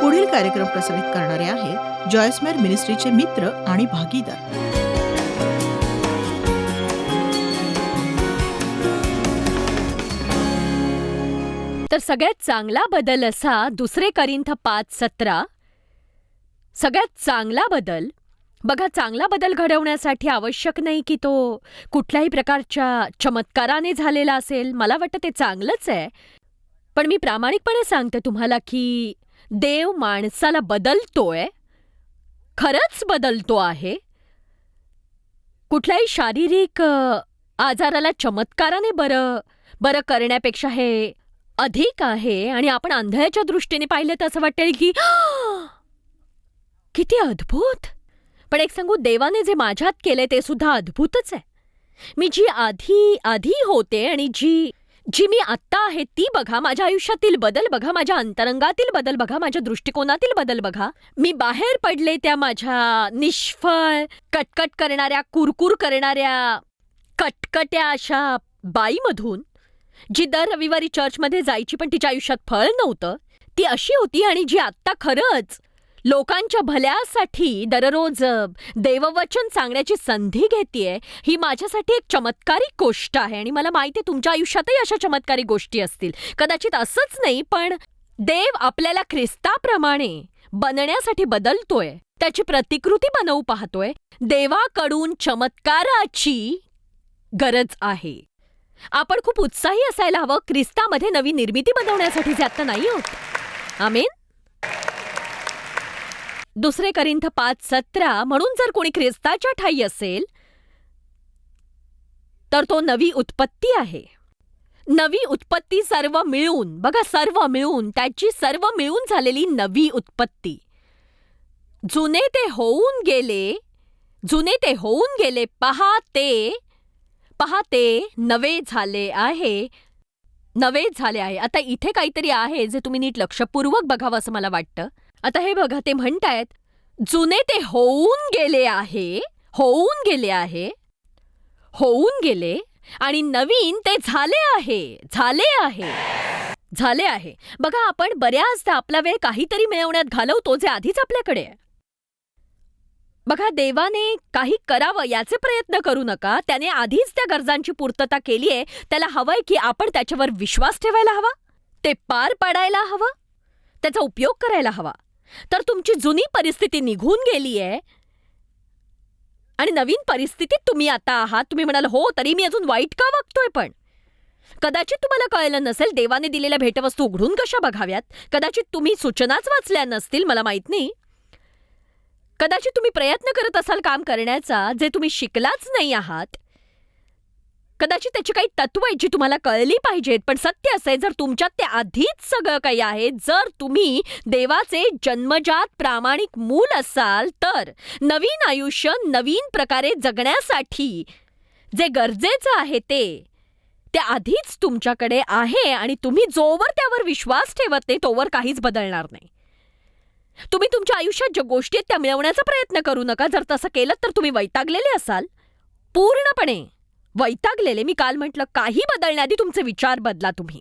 पुढील कार्यक्रम प्रसारित करणारे आहेत जॉयस्मेर मिनिस्ट्रीचे मित्र आणि भागीदार. तर सगळ्यात चांगला बदल असा 2 करिंथ 5:17. सगळ्यात चांगला बदल बघा, चांगला बदल घडवण्यासाठी आवश्यक नाही की तो कुठल्याही प्रकारच्या चमत्काराने झालेला असेल. मला वाटतं ते चांगलंच आहे, पण मी प्रामाणिकपणे सांगते तुम्हाला की देव माणसाला बदलतोय, खरंच बदलतो आहे. कुठल्याही शारीरिक आजाराला चमत्काराने बरं करण्यापेक्षा हे अधिक आहे. आणि आपण अंधळ्याच्या दृष्टीने पाहिलं तर असं वाटेल की किती अद्भुत. पण एक सांगू, देवाने जे माझ्यात केलंय ते सुद्धा अद्भुतच आहे. मी जी आधी होते आणि जी मी आत्ता आहे ती बघा. माझ्या आयुष्यातील बदल बघा, माझ्या अंतरंगातील बदल बघा, माझ्या दृष्टिकोनातील बदल बघा. मी बाहेर पडले त्या माझ्या निष्फळ, कटकट करणाऱ्या, कुरकुर करणाऱ्या, कटकट्या अशा बाईमधून, जी दर रविवारी चर्चमध्ये जायची पण तिच्या आयुष्यात फळ नव्हतं, ती अशी होती. आणि जी आत्ता खरंच लोकांच्या भल्यासाठी दररोज देववचन सांगण्याची संधी घेतेय, ही माझ्यासाठी एक चमत्कारिक गोष्ट आहे. आणि मला माहिती आहे तुमच्या आयुष्यातही अशा चमत्कारिक गोष्टी असतील. कदाचित असंच नाही, पण देव आपल्याला ख्रिस्ताप्रमाणे बनण्यासाठी बदलतोय, त्याची प्रतिकृती बनवू पाहतोय. देवाकडून चमत्काराची गरज आहे. आपण खूप उत्साही असायला हवं ख्रिस्तामध्ये नवी निर्मिती बनवण्यासाठी, जे आता नाही होत. आमेन. 2 करिंथ 5:17. म्हणून जर कोणी ख्रिस्ताच्या ठायी असेल तर तो नवी उत्पत्ती आहे. नवी उत्पत्ती सर्व मिळून बघा, सर्व मिळून, त्याची सर्व मिळून झालेली नवी उत्पत्ती. जुने ते होऊन गेले, पहा ते नवे झाले आहे. आता इथे काहीतरी आहे जे तुम्ही नीट लक्षपूर्वक बघावं असं मला वाटतं. आता हे बघा, ते म्हणतायत जुने ते होऊन गेले आणि नवीन ते झाले आहे. बघा, आपण बऱ्याचदा आपला वेळ काहीतरी मिळवण्यात घालवतो जे आधीच आपल्याकडे आहे. बघा, देवाने काही करावं याचे प्रयत्न करू नका. त्याने आधीच त्या गरजांची पूर्तता केली आहे. त्याला हवंय की आपण त्याच्यावर विश्वास ठेवायला हवा, ते पार पाडायला हवं, त्याचा उपयोग करायला हवा. तर तुमची जुनी परिस्थिती निघून गेली आहे आणि नवीन परिस्थितीत तुम्ही आता आहात. तुम्ही म्हणाल, हो, तरी मी अजून वाईट का वागतोय? पण कदाचित तुम्हाला कळलं नसेल देवाने दिलेल्या भेटवस्तू उघडून कशा बघाव्यात. कदाचित तुम्ही सूचनाच वाचल्या नसतील, मला माहित नाही. कदाचित तुम्ही प्रयत्न करत असाल काम करण्याचा जे तुम्ही शिकलाच नाही आहात. कदाचित त्याची काही तत्व आहेत जी तुम्हाला कळली पाहिजेत. पण सत्य असं आहे, जर तुमच्यात ते आधीच सगळं काही आहे, जर तुम्ही देवाचे जन्मजात प्रामाणिक मूल असाल, तर नवीन आयुष्य नवीन प्रकारे जगण्यासाठी जे गरजेचं आहे ते आधीच तुमच्याकडे आहे. आणि तुम्ही जोवर त्यावर विश्वास ठेवत नाही तोवर काहीच बदलणार नाही. तुम्ही तुमच्या आयुष्यात ज्या गोष्टी आहेत त्या मिळवण्याचा प्रयत्न करू नका. जर तसं केलं तर तुम्ही वैतागलेले असाल, पूर्णपणे वैतागलेले. मी काल म्हटलं, काही बदलण्याआधी तुमचे विचार बदला. तुम्ही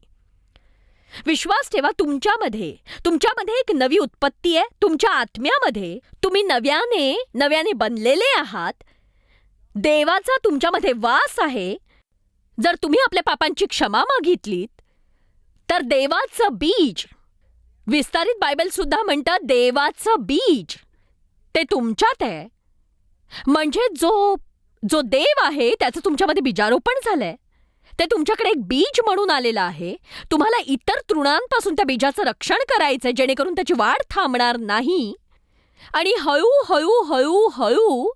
विश्वास ठेवा, तुमच्यामध्ये एक नवी उत्पत्ती आहे. तुमच्या आत्म्यामध्ये तुम्ही नव्याने बनलेले आहात. देवाचा तुमच्यामध्ये वास आहे. जर तुम्ही आपल्या पापांची क्षमा मागितलीत तर देवाचं बीज, विस्तारित बायबल सुद्धा म्हणतं देवाचं बीज, ते तुमच्यात आहे. म्हणजे जो देव आहे त्याचं तुमच्यामध्ये बीजारोपण झालंय. ते तुमच्याकडे एक बीज म्हणून आलेलं आहे. तुम्हाला इतर तृणांपासून त्या बीजाचं रक्षण करायचंय, जेणेकरून त्याची वाढ थांबणार नाही. आणि हळू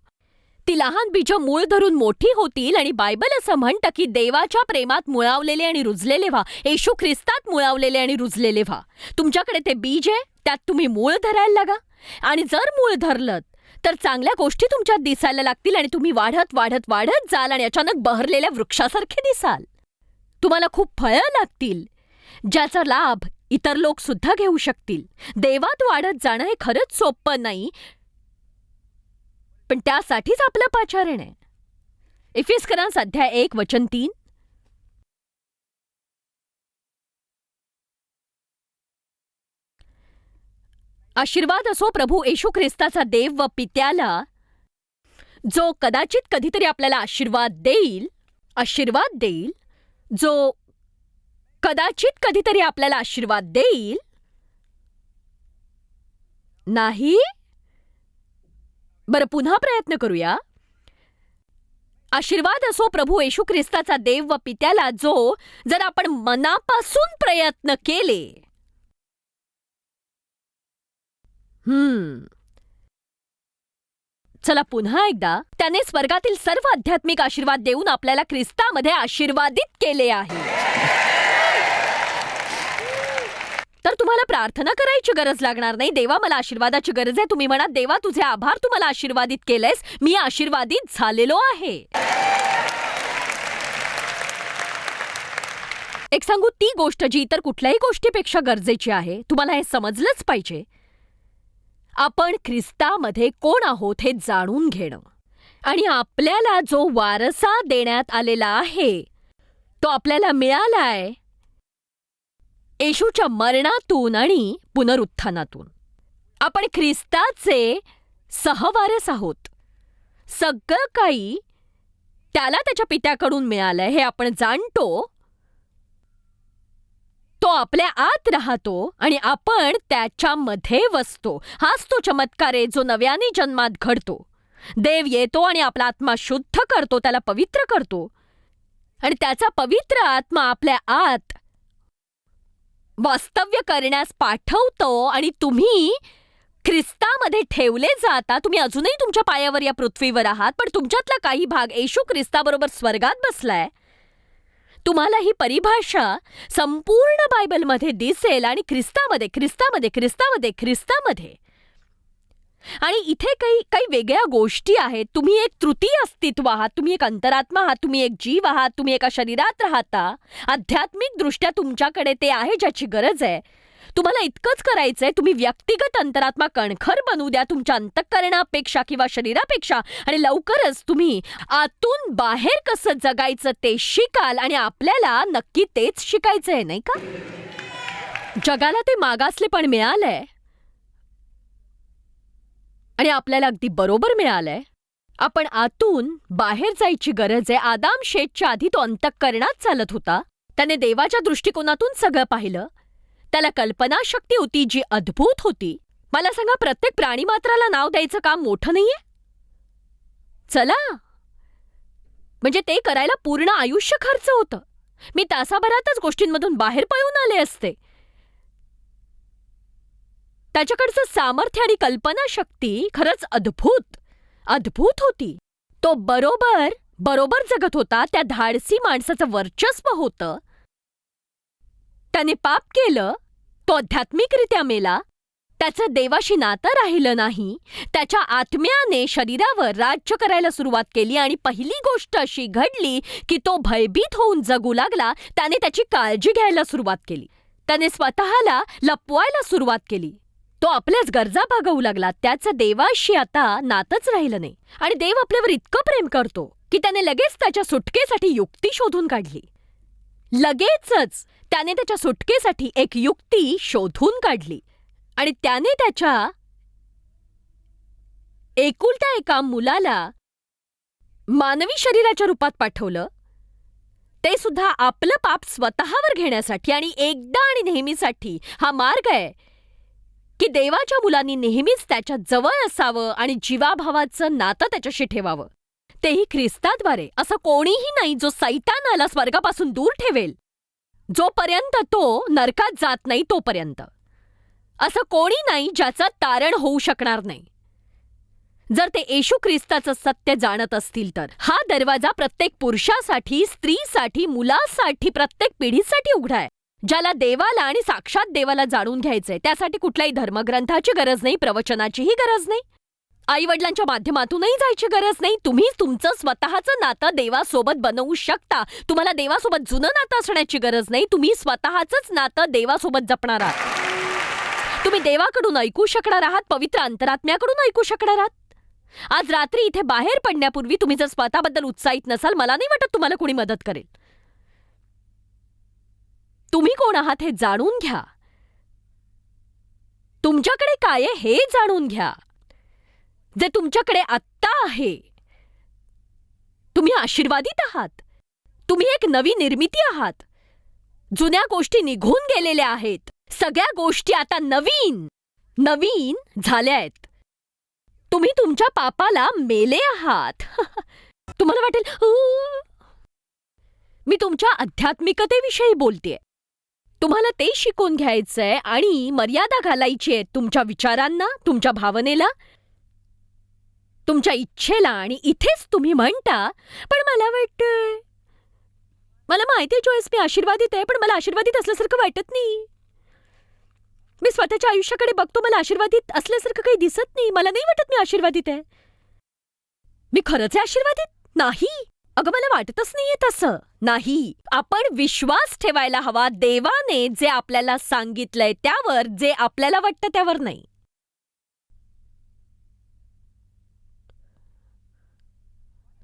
ती लहान बीजं मूळ धरून मोठी होतील. आणि बायबल असं म्हणतं की देवाच्या प्रेमात मुळावलेले आणि रुजलेले व्हा, येशू ख्रिस्तात मुळावलेले आणि रुजलेले व्हा. तुमच्याकडे ते बीज आहे, त्यात तुम्ही मूळ धरायला लागा. आणि जर मूळ धरलं तर चांगल्या गोष्टी तुमच्यात दिसायला लागतील आणि तुम्ही वाढत जाल आणि अचानक बहरलेल्या वृक्षासारखे दिसाल. तुम्हाला खूप फळं लागतील, ज्याचा लाभ इतर लोक सुद्धा घेऊ शकतील. देवात वाढत जाणं हे खरंच सोपं नाही, पण त्यासाठीच आपलं पाचारण आहे. इफिस्करांस अध्याय 1 वचन 3. आशीर्वाद असो प्रभू येशू ख्रिस्ताचा देव व पित्याला, जो कदाचित कधीतरी आपल्याला आशीर्वाद देईल, जो कदाचित कधीतरी आपल्याला आशीर्वाद देईल. नाही? बरं, पुन्हा प्रयत्न करूया. आशीर्वाद असो प्रभू येशू ख्रिस्ताचा देव व पित्याला, जो जर आपण मनापासून प्रयत्न केले. चला पुन्हा एकदा. त्याने स्वर्गातील सर्व आध्यात्मिक आशीर्वाद देऊन आपल्याला ख्रिस्तामध्ये आशीर्वादित केले आहे. तर तुम्हाला प्रार्थना करायची गरज लागणार नाही. देवा, मला आशीर्वादाची गरज आहे. तुम्ही म्हणा, देवा तुझे आभार, तू मला आशीर्वादित केलेस, मी आशीर्वादित झालेलो आहे. एक सांगू, ती गोष्ट जी इतर कुठल्याही गोष्टीपेक्षा गरजेची आहे, तुम्हाला हे समजलंच पाहिजे. आपण ख्रिस्तामध्ये कोण आहोत हे जाणून घेणं, आणि आपल्याला जो वारसा देण्यात आलेला आहे तो आपल्याला मिळालाय येशूच्या मरणातून आणि पुनरुत्थानातून. आपण ख्रिस्ताचे सहवारस आहोत. सगळं काही त्याला त्याच्या पित्याकडून मिळालंय हे आपण जाणतो. तो आपल्या आत राहतो आणि आपण त्याच्यामध्ये वसतो. हाच तो चमत्कार आहे जो नव्याने जन्मात घडतो. देव येतो आणि आपला आत्मा शुद्ध करतो, त्याला पवित्र करतो, आणि त्याचा पवित्र आत्मा आपल्या आत वास्तव्य करण्यास पाठवतो, आणि तुम्ही ख्रिस्तामध्ये ठेवले जाता. तुम्ही अजूनही तुमच्या पायावर या पृथ्वीवर आहात, पण तुमच्यातला काही भाग येशू ख्रिस्ताबरोबर स्वर्गात बसलाय. तुम्हाला ही परिभाषा संपूर्ण बायबलमध्ये दिसेल, आणि ख्रिस्तामध्ये ख्रिस्तामध्ये ख्रिस्तामध्ये ख्रिस्तामध्ये. आणि इथे काही वेगळ्या गोष्टी आहेत. तुम्ही एक तृतीय अस्तित्व आहात, तुम्ही एक अंतरात्मा आहात, तुम्ही एक जीव आहात, तुम्ही एका शरीरात राहता. आध्यात्मिक दृष्ट्या तुमच्याकडे ते आहे ज्याची गरज आहे. तुम्हाला इतकंच करायचंय, तुम्ही व्यक्तिगत अंतरात्मा कणखर बनू द्या तुमच्या अंतःकरणापेक्षा किंवा शरीरापेक्षा, आणि लवकरच तुम्ही आतून बाहेर कसं जगायचं ते शिकाल. आणि आपल्याला नक्की तेच शिकायचंय, नाही का? जगाला ते मागासलेपण मिळालंय, आणि आपल्याला अगदी बरोबर मिळालंय. आपण आतून बाहेर जायची गरज आहे. आदाम शेतच्या आधी तो अंतःकरणात चालत होता. त्याने देवाच्या दृष्टिकोनातून सगळं पाहिलं. त्याला कल्पनाशक्ती होती जी अद्भुत होती. मला सांगा, प्रत्येक प्राणीमात्राला नाव द्यायचं काम मोठं नाहीये? चला, म्हणजे ते करायला पूर्ण आयुष्य खर्च होतं. मी तासाभरातच गोष्टींमधून बाहेर पळून आले असते. त्याच्याकडचं सामर्थ्य आणि कल्पनाशक्ती खरंच अद्भुत होती. तो बरोबर जगत होता. त्या धाडसी माणसाचं वर्चस्व होतं. त्याने पाप केलं, तो आध्यात्मिकरित्या मेला, त्याचं देवाशी नातं राहिलं नाही. त्याच्या आत्म्याने शरीरावर राज्य करायला सुरुवात केली, आणि पहिली गोष्ट अशी घडली की तो भयभीत होऊन जगू लागला. त्याने त्याची काळजी घ्यायला सुरुवात केली. त्याने स्वतःला लपवायला सुरुवात केली. तो आपल्याच गरजा भागवू लागला. त्याचं देवाशी आता नातंच राहिलं नाही. आणि देव आपल्यावर इतकं प्रेम करतो की त्याने लगेच त्याच्या सुटकेसाठी युक्ती शोधून काढली. लगेचच त्याने त्याच्या सुटकेसाठी एक युक्ती शोधून काढली, आणि त्याने त्याच्या एकुलत्या एका मुलाला मानवी शरीराच्या रूपात पाठवलं. ते सुद्धा आपलं पाप स्वतःवर घेण्यासाठी, आणि एकदा आणि नेहमीसाठी. हा मार्ग आहे की देवाच्या मुलांनी नेहमीच त्याच्या जवळ असावं आणि जीवाभावाचं नातं त्याच्याशी ठेवावं, तेही ख्रिस्ताद्वारे. असं कोणीही नाही जो सैतानाला स्वर्गापासून दूर ठेवेल, जोपर्यंत तो नरकात जात नाही तोपर्यंत. असं कोणी नाही ज्याचं तारण होऊ शकणार नाही, जर ते येशू ख्रिस्ताचं सत्य जाणत असतील तर. हा दरवाजा प्रत्येक पुरुषासाठी, स्त्रीसाठी, मुलासाठी, प्रत्येक पिढीसाठी उघडा आहे. ज्याला देवाला आणि साक्षात देवाला जाणून घ्यायचंय, त्यासाठी कुठल्याही धर्मग्रंथाची गरज नाही, प्रवचनाचीही गरज नाही, आई-वडिलांच्या माध्यमातूनही जायची गरज नाही. तुम्ही तुमचं स्वतःचं नातं देवासोबत बनवू शकता. तुम्हाला देवासोबत जुनं नातं असण्याची गरज नाही. तुम्ही स्वतःचंच नातं देवासोबत जपणार आहात. तुम्ही देवाकडून ऐकू शकणार आहात, पवित्र अंतरात्म्याकडून ऐकू शकणार आहात. आज रात्री इथे बाहेर पडण्यापूर्वी तुम्ही जर स्वतःबद्दल उत्साहित नसाल, मला नाही वाटत तुम्हाला कोणी मदत करेल. तुम्ही कोण आहात हे जाणून घ्या. तुमच्याकडे काय आहे हे जाणून घ्या. जे तुमच्याकडे आत्ता आहे, तुम्ही आशीर्वादित आहात. तुम्ही एक नवी निर्मिती आहात. जुन्या गोष्टी निघून गेलेल्या आहेत. सगळ्या गोष्टी आता नवीन नवीन झाल्या आहेत. तुम्ही तुमच्या पापाला मेले आहात. तुम्हाला वाटेल मी तुमच्या आध्यात्मिकतेविषयी बोलतेय. तुम्हाला ते शिकून घ्यायचंय आणि मर्यादा घालायची आहे तुमच्या विचारांना, तुमच्या भावनेला, तुमच्या इच्छेला. आणि इथेच तुम्ही म्हणता, पण मला वाटतंय, मला माहितीये जॉयस मी आशीर्वादित आहे, पण मला आशीर्वादित असल्यासारखं वाटत नाही. मी स्वतःच्या आयुष्याकडे बघतो, मला आशीर्वादित असल्यासारखं काही दिसत नाही. मला नाही वाटत मी आशीर्वादित आहे. मी खरंच आहे आशीर्वादित? नाही. अगं मला वाटतच नाहीये तसं. नाही. आपण विश्वास ठेवायला हवा देवाने जे आपल्याला सांगितलंय त्यावर, जे आपल्याला वाटतं त्यावर नाही.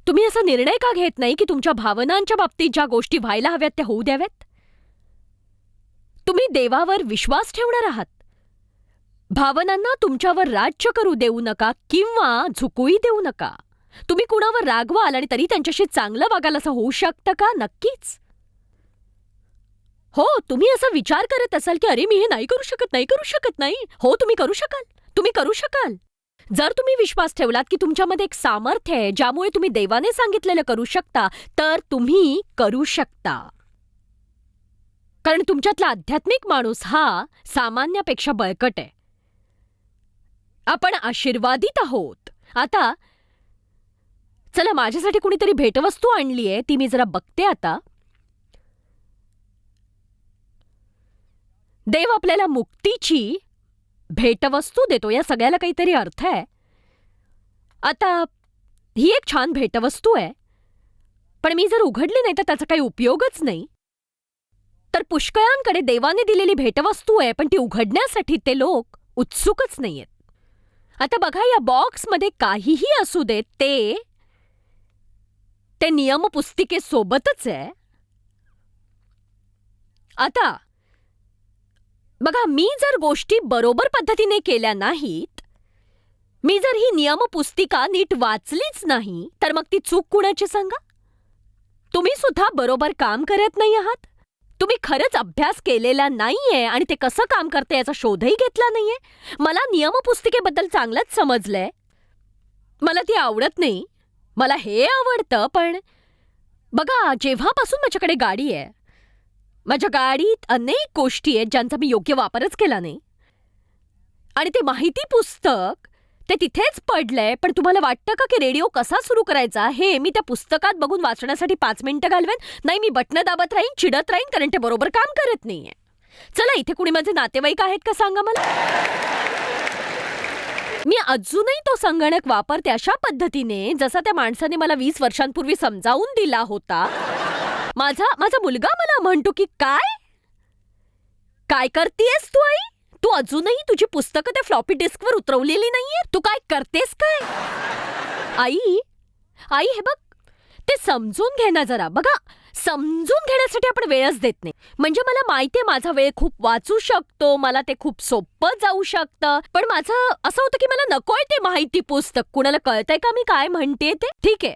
तुम्ही असा निर्णय का घेत नाही की तुमच्या भावनांच्या बाबतीत ज्या गोष्टी व्हायला हव्यात त्या होऊ द्याव्यात? तुम्ही देवावर विश्वास ठेवणार आहात. भावनांना तुमच्यावर राज्य करू देऊ नका किंवा झुकूही देऊ नका. तुम्ही कुणावर रागवाल आणि तरी त्यांच्याशी चांगलं वागाल असं होऊ शकतं का? नक्कीच हो. तुम्ही असा विचार करत असाल की अरे मी हे नाही करू शकत, नाही करू शकत. नाही हो, तुम्ही करू शकाल. तुम्ही करू शकाल. जर तुम्ही विश्वास ठेवलात की तुमच्यामध्ये एक सामर्थ्य आहे ज्यामुळे तुम्ही देवाने सांगितलेलं करू शकता, तर तुम्ही करू शकता. कारण तुमच्यातला आध्यात्मिक माणूस हा सामान्यापेक्षा बळकट आहे. आपण आशीर्वादित आहोत. आता चला, माझ्यासाठी कुणीतरी भेटवस्तू आणली आहे, ती मी जरा बघते आता. देव आपल्याला मुक्तीची भेटवस्तू देतो. या सगळ्याला काहीतरी अर्थ आहे. आता ही एक छान भेटवस्तू आहे, पण मी जर उघडली नाही तर त्याचा काही उपयोगच नाही. तर पुष्कळांकडे देवाने दिलेली भेटवस्तू आहे, पण ती उघडण्यासाठी ते लोक उत्सुकच नाहीयेत. आता बघा, या बॉक्समध्ये काहीही असू देत, ते नियमपुस्तिकेसोबतच आहे. आता बघा, मी जर गोष्टी बरोबर पद्धतीने केल्या नाहीत, मी जर ही नियमपुस्तिका नीट वाचलीच नाही, तर मग ती चूक कुणाची सांगा? तुम्ही सुद्धा बरोबर काम करत नाही आहात. तुम्ही खरंच अभ्यास केलेला नाहीये आणि ते कसं काम करते याचा शोधही घेतला नाहीये. मला नियमपुस्तिकेबद्दल चांगलंच समजलंय. मला ती आवडत नाही. मला हे आवडतं. पण बघा, जेव्हापासून माझ्याकडे गाडी आहे, माझ्या गाडीत अनेक गोष्टी आहेत ज्यांचा मी योग्य वापरच केला नाही. आणि ते माहिती पुस्तक ते तिथेच पडलंय. पण तुम्हाला वाटतं का की रेडिओ कसा सुरू करायचा हे मी त्या पुस्तकात बघून वाचण्यासाठी 5 मिनिटं घालवेन? नाही, मी बटणं दाबत राहीन, चिडत राहीन, कारण ते बरोबर काम करत नाहीये. चला, इथे कुणी माझे नातेवाईक आहेत का सांगा मला. मी अजूनही तो संगणक वापरते अशा पद्धतीने जसा त्या माणसाने मला 20 वर्षांपूर्वी समजावून दिला होता. माझा मुलगा मला म्हणतो की काय काय करतेस तू आई? तू अजूनही तुझी पुस्तकं त्या फ्लॉपी डिस्कवर उतरवलेली नाहीये. तू काय करतेस काय? आई आई हे बघ, ते समजून घे ना जरा. बघा, समजून घेण्यासाठी आपण वेळच देत नाही. म्हणजे मला माहितीये माझा वेळ खूप वाचू शकतो, मला ते खूप सोपं जाऊ शकतं. पण माझं असं होतं की मला नकोय ते माहिती पुस्तक. कुणाला कळतंय का मी काय म्हणतेय ते? ठीक आहे,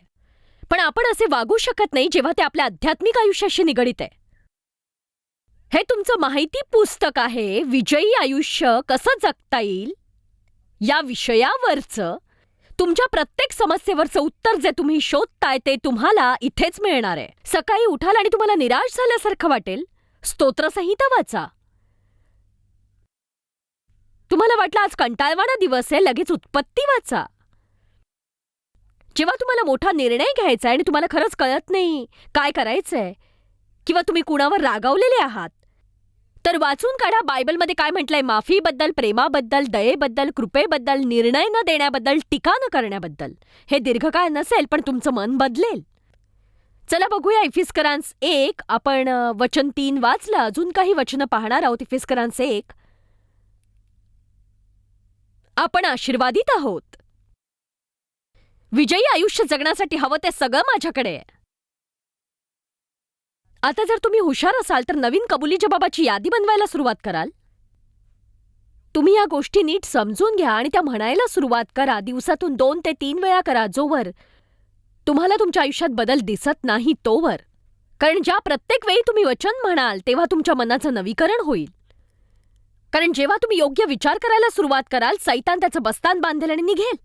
पण आपण असे वागू शकत नाही जेव्हा ते आपल्या आध्यात्मिक आयुष्याशी निगडीत आहे. हे तुमचं माहिती पुस्तक आहे. विजयी आयुष्य कसं जगता येईल या विषयावरचं तुमच्या प्रत्येक समस्येवरचं उत्तर जे तुम्ही शोधताय ते तुम्हाला इथेच मिळणार आहे. सकाळी उठाल आणि तुम्हाला निराश झाल्यासारखं वाटेल, स्तोत्रसंहिता वाचा. तुम्हाला वाटलं आज कंटाळवाणा दिवस आहे, लगेच उत्पत्ती वाचा. जेव्हा तुम्हाला मोठा निर्णय घ्यायचा आहे आणि तुम्हाला खरंच कळत नाही काय करायचंय किंवा तुम्ही कुणावर रागावलेले आहात, तर वाचून काढा बायबलमध्ये काय म्हटलंय माफीबद्दल, प्रेमाबद्दल, दयेबद्दल, कृपेबद्दल, निर्णय न देण्याबद्दल, टीका न करण्याबद्दल. हे दीर्घकाळ नसेल, पण तुमचं मन बदलेल. चला बघूया इफिस्करांस 1. आपण वचन 3 वाचलं, अजून काही वचनं पाहणार आहोत. इफिस्करांस 1. आपण आशीर्वादित आहोत. विजयी आयुष्य जगण्यासाठी हवं ते सगळं माझ्याकडे आहे. आता जर तुम्ही हुशार असाल तर नवीन कबुलीच्या बाबाची यादी बनवायला सुरुवात कराल. तुम्ही या गोष्टी नीट समजून घ्या आणि त्या म्हणायला सुरुवात करा. दिवसातून 2 ते 3 वेळा करा, जोवर तुम्हाला तुमच्या आयुष्यात बदल दिसत नाही तोवर. कारण ज्या प्रत्येक वेळी तुम्ही वचन म्हणाल तेव्हा तुमच्या मनाचं नवीकरण होईल. कारण जेव्हा तुम्ही योग्य विचार करायला सुरुवात कराल, सैतान त्याचं बस्तान बांधेल आणि निघेल.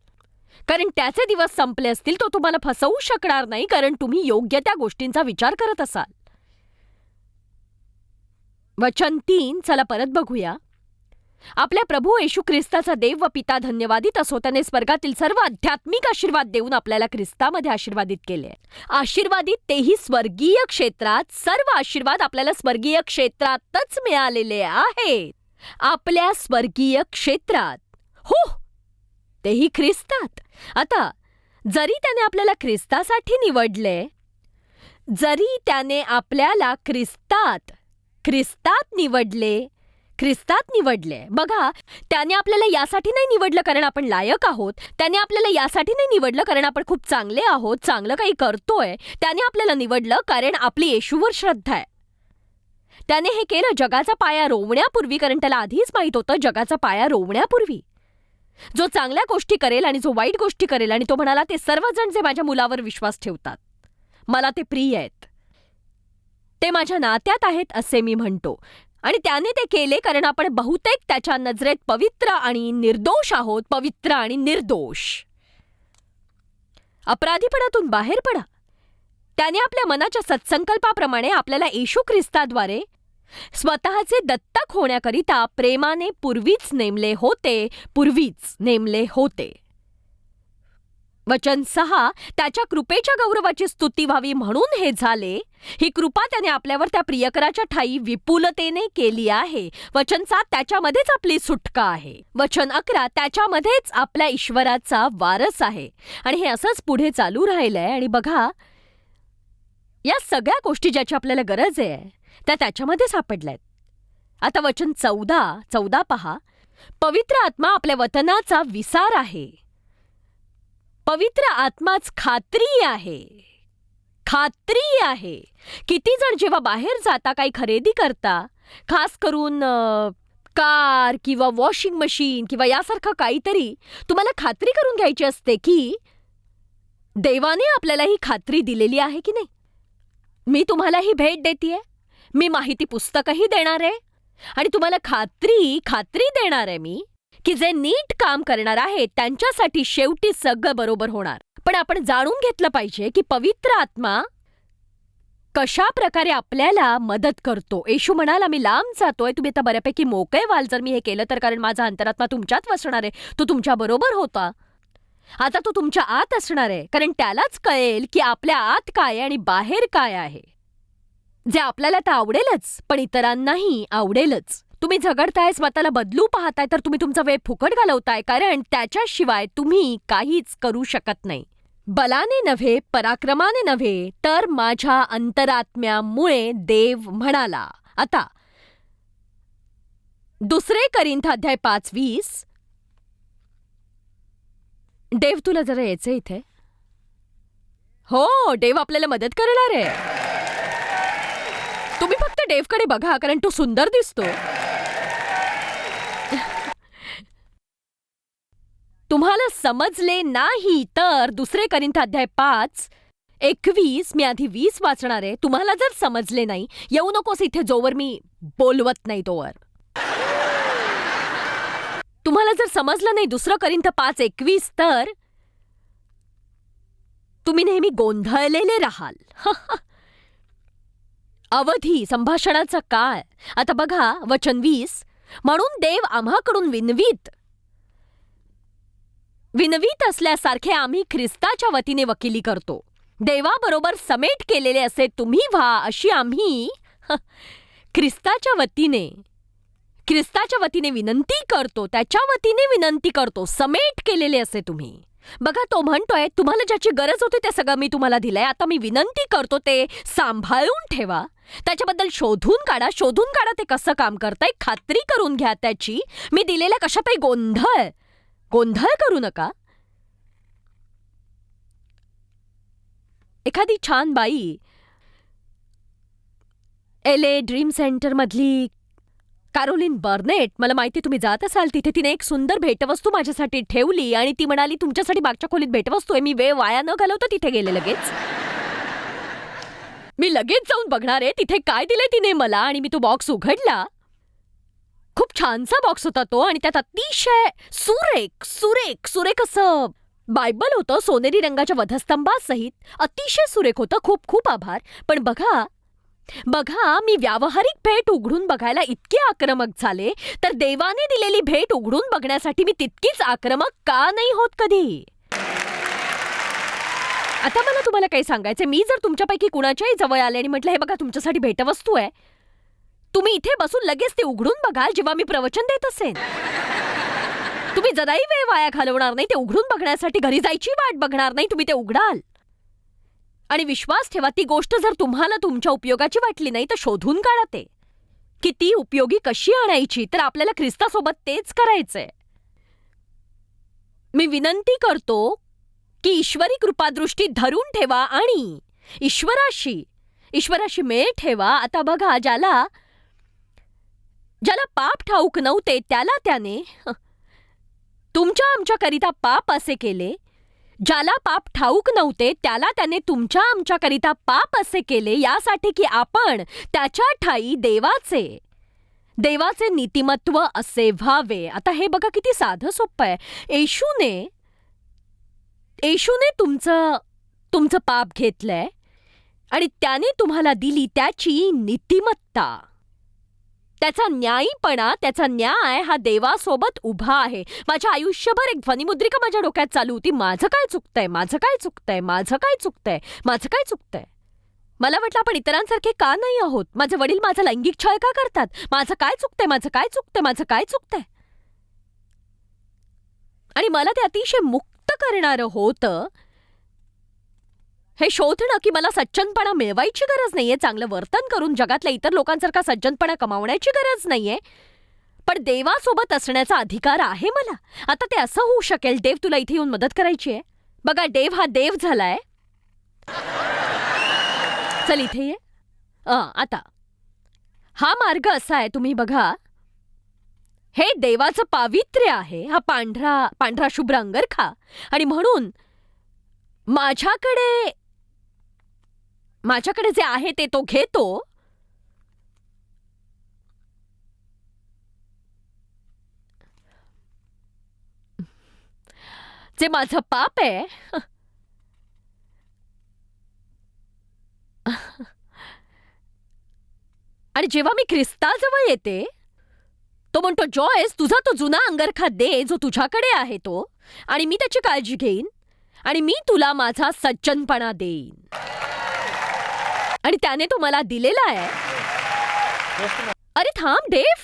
कारण त्याचे दिवस संपले असतील, तो तुम्हाला फसवू शकणार नाही, कारण तुम्ही योग्य त्या गोष्टींचा विचार करत असाल. वचन 3, चला परत बघूया. आपल्या प्रभू येशू ख्रिस्ताचा देव व पिता धन्यवादित असो, त्याने स्वर्गातील सर्व आध्यात्मिक आशीर्वाद देऊन आपल्याला ख्रिस्तामध्ये आशीर्वादित केले. आशीर्वादित तेही स्वर्गीय क्षेत्रात. सर्व आशीर्वाद आपल्याला स्वर्गीय क्षेत्रातच मिळालेले आहेत. आपल्या स्वर्गीय क्षेत्रात. हो, तेही ख्रिस्तात. आता जरी त्याने आपल्याला ख्रिस्तासाठी निवडले, जरी त्याने आपल्याला ख्रिस्तात निवडले. बघा, त्याने आपल्याला यासाठी नाही निवडलं कारण आपण लायक आहोत. त्याने आपल्याला यासाठी नाही निवडलं कारण आपण खूप चांगले आहोत, चांगलं काही करतोय. त्याने आपल्याला निवडलं कारण आपली येशूवर श्रद्धा आहे. त्याने हे केलं जगाचा पाया रोवण्यापूर्वी, कारण त्याला आधीच माहीत होतं जगाचा पाया रोवण्यापूर्वी जो चांगल्या गोष्टी करेल आणि जो वाईट गोष्टी करेल. आणि तो म्हणाला, ते सर्वजण जे माझ्या मुलावर विश्वास ठेवतात, मला ते प्रिय आहेत, ते माझ्या नात्यात आहेत असे मी म्हणतो. आणि त्याने ते केले कारण आपण बहुतेक त्याच्या नजरेत पवित्र आणि निर्दोष आहोत. पवित्र आणि निर्दोष. अपराधीपणातून बाहेर पडा. त्याने आपल्या मनाच्या सत्संकल्पाप्रमाणे आपल्याला येशू ख्रिस्ताद्वारे स्वतःचे दत्तक होण्याकरिता प्रेमाने पूर्वीच नेमले होते. वचन 6, त्याच्या कृपेच्या गौरवाची स्तुती व्हावी म्हणून हे झाले. ही कृपा त्याने आपल्यावर त्या प्रियकराच्या ठायी विपुलतेने केली आहे. वचन 7, त्याच्यामध्येच आपली सुटका आहे. वचन 11, त्याच्यामध्येच आपल्या ईश्वराचा वारस आहे. आणि हे असंच पुढे चालू राहिलंय. आणि बघा, या सगळ्या गोष्टी ज्याची आपल्याला गरज आहे त्या त्याच्यामध्ये सापडल्यात. आता वचन 14 पहा. पवित्र आत्मा आपल्या वतनाचा विसार आहे. पवित्र आत्माच खात्री आहे. किती जण जेव्हा बाहेर जाता, काही खरेदी करता, खास करून कार किंवा वॉशिंग मशीन किंवा यासारखं काहीतरी, तुम्हाला खात्री करून घ्यायची असते की देवाने आपल्याला ही खात्री दिलेली आहे की नाही. मी तुम्हाला ही भेट देतेय, मी माहिती पुस्तकही देणार आहे आणि तुम्हाला खात्री देणार आहे मी की जे नीट काम करणार आहेत त्यांच्यासाठी शेवटी सगळं बरोबर होणार. पण आपण जाणून घेतलं पाहिजे की पवित्र आत्मा कशा प्रकारे आपल्याला मदत करतो. येशू म्हणाला, मी लांब जातोय, तुम्ही आता बऱ्यापैकी मोकळे व्हाल जर मी हे केलं तर, कारण माझा अंतरात्मा तुमच्यात वसणार आहे. तो तुमच्या बरोबर होता, आता तो तुमच्या आत असणार आहे. कारण त्यालाच कळेल की आपल्या आत काय आणि बाहेर काय आहे. जे आपल्याला तर आवडेलच, पण इतरांनाही आवडेलच. तुम्ही झगडताय, स्वतःला बदलू पाहताय, तर तुम्ही तुमचा वेळ फुकट घालवताय, कारण त्याच्याशिवाय तुम्ही काहीच करू शकत नाही. बलाने नव्हे, पराक्रमाने नव्हे, तर माझ्या अंतरात्म्यामुळे देव म्हणाला. आता 2 करिंथ अध्याय 5:20. देव, तुला जरा यायचं इथे. हो, देव आपल्याला मदत करणार आहे. तुम्ही फक्त देवकडे बघा, कारण तो सुंदर दिसतो. तुम्हाला समजले नाही तर 2 करिंथ अध्याय 5:21, मी आधी 20 वाचणार आहे. तुम्हाला जर समजले नाही, येऊ नकोस इथे जोवर मी बोलवत नाही तोवर. तुम्हाला जर समजलं नाही 2 करिंथ 5:21, तर तुम्ही नेहमी गोंधळलेले राहाल. अवधी, संभाषणाचा काळ. आता बघा वचन 20, म्हणून देव आम्हाकडून विनवीत असल्यासारखे आम्ही ख्रिस्ताच्या वतीने वकिली करतो. देवाबरोबर समेट केलेले असे तुम्ही व्हा, अशी आम्ही ख्रिस्ताच्या वतीने विनंती करतो, त्याच्या वतीने विनंती करतो. समेट केलेले असे तुम्ही. बघा, तो म्हणतोय तुम्हाला ज्याची गरज होती ते सगळं मी तुम्हाला दिलंय. आता मी विनंती करतो ते सांभाळून ठेवा, त्याच्याबद्दल शोधून काढा ते कसं काम करतंय, खात्री करून घ्या त्याची. मी दिलेल्या कशातही गोंधळ करू नका. एखादी छान बाई LA ड्रीम सेंटर मधली कॅरोलिन बर्नेट, मला माहिती तुम्ही जात असाल तिथे. तिने एक सुंदर भेटवस्तू माझ्यासाठी ठेवली आणि ती म्हणाली तुमच्यासाठी मागच्या खोलीत भेटवस्तू आहे. मी वेळ वाया न घालवता तिथे गेले लगेच. मी लगेच जाऊन बघणार आहे तिथे काय दिले तिने मला. आणि मी तो बॉक्स उघडला. खूप छानसा बॉक्स होता तो आणि त्यात अतिशय सुरेख सुरेख सुरेख असं बायबल होतं सोनेरी रंगाच्या वधस्तंभासहित. अतिशय सुरेख होतं. खूप खूप आभार. पण बघा, मी व्यावहारिक भेट उघडून बघायला इतके आक्रमक झाले, तर देवाने दिलेली भेट उघडून बघण्यासाठी मी तितकीच आक्रमक का नाही होत कधी? आता मला तुम्हाला काही सांगायचं, मी जर तुमच्यापैकी कुणाच्याही जवळ आले आणि म्हटलं हे बघा तुमच्यासाठी भेटवस्तू आहे, तुम्ही इथे बसून लगेच ते उघडून बघाल जेव्हा मी प्रवचन देत असेन. तुम्ही जराही वेळ वाया घालवणार नाही. ते उघडून बघण्यासाठी घरी जायची वाट बघणार नाही. तुम्ही ते उघडाल. आणि विश्वास ठेवा, ती गोष्ट जर तुम्हाला तुमच्या उपयोगाची वाटली नाही तर शोधून काढा ते की ती उपयोगी कशी आणायची. तर आपल्याला ख्रिस्तासोबत तेच करायचंय. मी विनंती करतो की ईश्वरी कृपादृष्टी धरून ठेवा आणि ईश्वराशी मेळ ठेवा. आता बघा, ज्याला पाप ठाऊक नव्हते त्याला त्याने तुमच्या आमच्याकरिता पाप असे केले. ज्याला पाप ठाऊक नव्हते त्याला त्याने तुमच्या आमच्याकरिता पाप असे केले, यासाठी की आपण त्याच्या ठायी देवाचे नीतिमत्व असे व्हावे. आता हे बघा किती साधं सोपं आहे. येशूने तुमचं पाप घेतलंय आणि त्याने तुम्हाला दिली त्याची नीतिमत्ता, त्याचा न्यायीपणा, त्याचा न्याय हा देवासोबत उभा आहे. माझ्या आयुष्यभर एक ध्वनिमुद्रिका माझ्या डोक्यात चालू होती, माझं काय चुकतंय, माझं काय चुकतंय, माझं काय चुकतंय, माझं काय चुकतंय. मला वाटलं आपण इतरांसारखे का नाही आहोत. माझे वडील माझा लैंगिक छळ का करतात. माझं काय चुकतंय, माझं काय चुकतंय, माझं काय चुकतंय. आणि मला ते अतिशय मुक्त करणारं होतं हे शोधणं की मला सज्जनपणा मिळवायची गरज नाहीये, चांगलं वर्तन करून जगातल्या इतर लोकांसारखा सज्जनपणा कमावण्याची गरज नाहीये, पण देवासोबत असण्याचा अधिकार आहे मला. आता ते असं होऊ शकेल, देव तुला इथे येऊन मदत करायची आहे. बघा, देव हा देव झालाय. चल इथे ये. आता हा मार्ग असा आहे, तुम्ही बघा, हे देवाचं पावित्र्य आहे. हा पांढरा शुभ्र अंगरखा. आणि म्हणून माझ्याकडे जे आहे ते तो घेतो. जे माझं पाप आहे आणि जेव्हा मी ख्रिस्ताजवळ येते तो म्हणतो, जॉयस तुझा तो जुना अंगरखा दे जो तुझ्याकडे आहे तो, आणि मी त्याची काळजी घेईन आणि मी तुला माझा सज्जनपणा देईन. आणि त्याने तो मला दिलेला आहे. अरे थांब देव,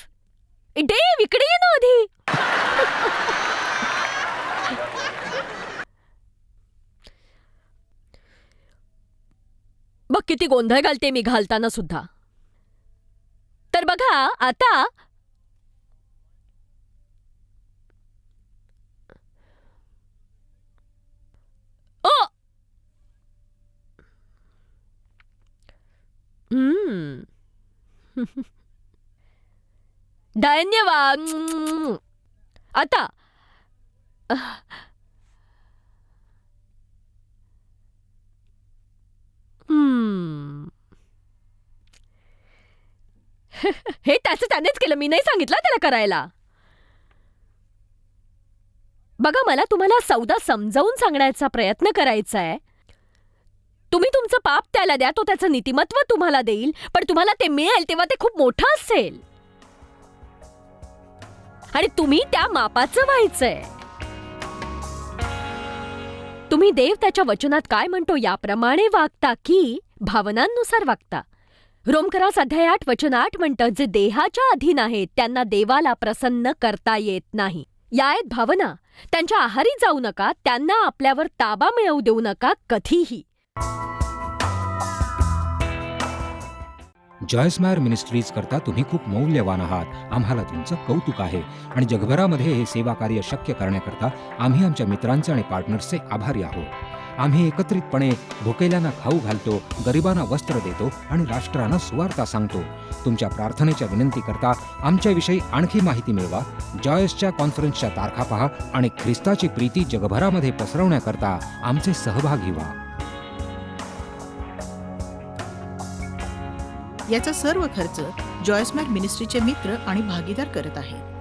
इकडे ये ना आधी. बघ किती गोंधळ घालते मी घालताना सुद्धा. तर बघा आता धन्यवाद. आता हे त्यानेच केलं, मी नाही सांगितलं त्याला करायला. बघा, मला तुम्हाला सौदा समजावून सांगण्याचा प्रयत्न करायचा आहे. तुम्ही तुमचं पाप त्याला द्या, तो त्याचं नीतिमत्व तुम्हाला देईल, पण तुम्हाला ते मिळेल तेव्हा ते खूप मोठं असेल आणि तुम्ही त्या मापाचं व्हायचंय. तुम्ही देव त्याच्या वचनात काय म्हणतो याप्रमाणे वागता की भावनांनुसार वागता. रोमकरास अध्याय 8 वचन 8 म्हणतं, जे देहाच्या अधीन आहेत त्यांना देवाला प्रसन्न करता येत नाही. या आहेत भावना. त्यांच्या आहारी जाऊ नका, त्यांना आपल्यावर ताबा मिळवू देऊ नका कधीही. जॉयस मेयर मिनिस्ट्रीज करता तुम्ही खूप मौल्यवान आहात. आम्हाला तुमचं कौतुक आहे आणि जगभरामध्ये हे सेवा कार्य शक्य करण्याकरता आम्ही आमच्या मित्रांचे आणि पार्टनर्सचे आभारी आहोत. आम्ही एकत्रितपणे भुकेल्यांना खाऊ घालतो, गरिबांना वस्त्र देतो आणि राष्ट्रांना सुवार्ता सांगतो. तुमच्या प्रार्थनेच्या विनंती करता आमच्याविषयी आणखी माहिती मिळवा. जॉयसच्या कॉन्फरन्सच्या तारखा पहा आणि ख्रिस्ताची प्रीती जगभरामध्ये पसरवण्याकरता आमचे सहभागी व्हा. याचा सर्व खर्च जॉयस्मॅक मिनिस्ट्रीचे मित्र आणि भागीदार करत आहेत.